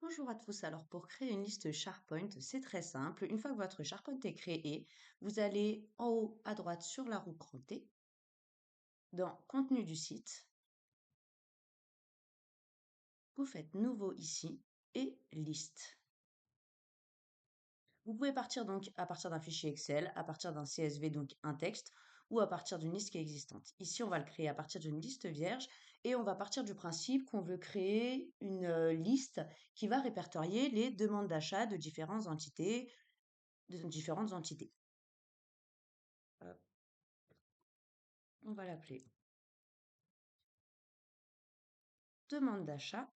Bonjour à tous. Alors pour créer une liste SharePoint, c'est très simple. Une fois que votre SharePoint est créé, vous allez en haut à droite sur la roue crantée, dans Contenu du site, vous faites Nouveau ici et Liste. Vous pouvez partir donc à partir d'un fichier Excel, à partir d'un CSV, donc un texte, ou à partir d'une liste qui est existante. Ici, on va le créer à partir d'une liste vierge et on va partir du principe qu'on veut créer une liste qui va répertorier les demandes d'achat de différentes entités. Hop, on va l'appeler demande d'achat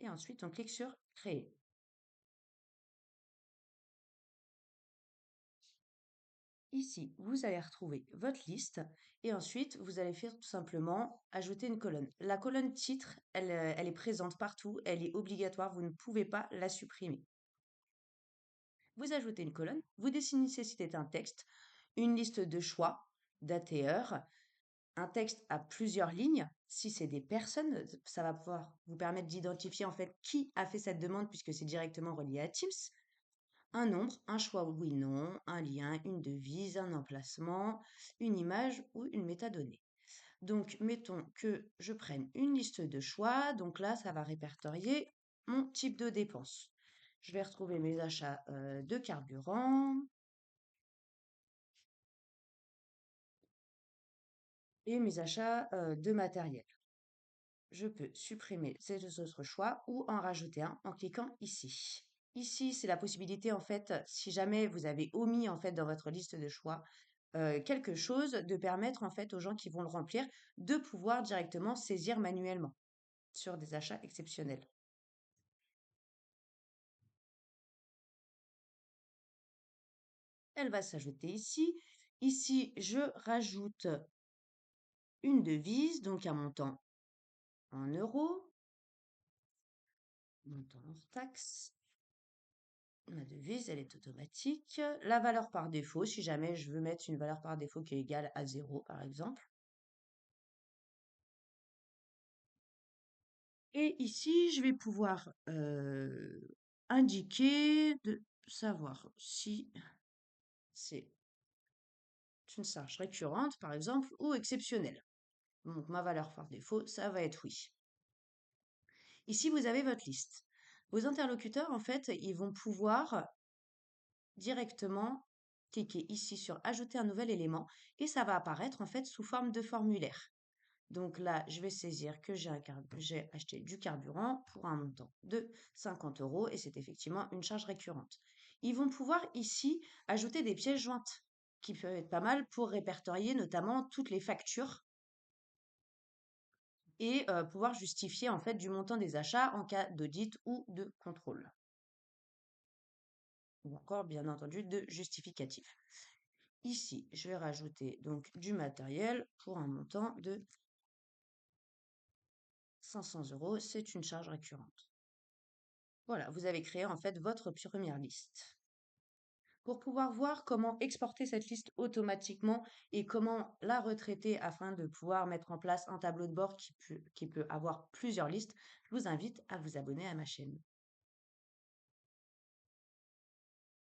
et ensuite on clique sur créer. Ici, vous allez retrouver votre liste et ensuite vous allez faire tout simplement ajouter une colonne. La colonne titre, elle est présente partout, elle est obligatoire, vous ne pouvez pas la supprimer. Vous ajoutez une colonne, vous définissez si c'est un texte, une liste de choix, date et heure, un texte à plusieurs lignes. Si c'est des personnes, ça va pouvoir vous permettre d'identifier en fait qui a fait cette demande puisque c'est directement relié à Teams. Un nombre, un choix oui/non, un lien, une devise, un emplacement, une image ou une métadonnée. Donc, mettons que je prenne une liste de choix. Donc là, ça va répertorier mon type de dépense. Je vais retrouver mes achats de carburant et mes achats de matériel. Je peux supprimer ces deux autres choix ou en rajouter un en cliquant ici. Ici, c'est la possibilité, en fait, si jamais vous avez omis, en fait, dans votre liste de choix, quelque chose, de permettre, en fait, aux gens qui vont le remplir, de pouvoir directement saisir manuellement sur des achats exceptionnels. Elle va s'ajouter ici. Ici, je rajoute une devise, donc un montant en euros, montant hors taxe. Ma devise, elle est automatique. La valeur par défaut, si jamais je veux mettre une valeur par défaut qui est égale à 0, par exemple. Et ici, je vais pouvoir indiquer de savoir si c'est une charge récurrente, par exemple, ou exceptionnelle. Donc, ma valeur par défaut, ça va être oui. Ici, vous avez votre liste. Vos interlocuteurs, en fait, ils vont pouvoir directement cliquer ici sur Ajouter un nouvel élément et ça va apparaître en fait sous forme de formulaire. Donc là, je vais saisir que j'ai acheté du carburant pour un montant de 50 euros et c'est effectivement une charge récurrente. Ils vont pouvoir ici ajouter des pièces jointes qui peuvent être pas mal pour répertorier notamment toutes les factures et pouvoir justifier en fait du montant des achats en cas d'audit ou de contrôle. Ou encore, bien entendu, de justificatif. Ici, je vais rajouter donc du matériel pour un montant de 500 euros. C'est une charge récurrente. Voilà, vous avez créé en fait votre première liste. Pour pouvoir voir comment exporter cette liste automatiquement et comment la retraiter afin de pouvoir mettre en place un tableau de bord qui peut avoir plusieurs listes, je vous invite à vous abonner à ma chaîne.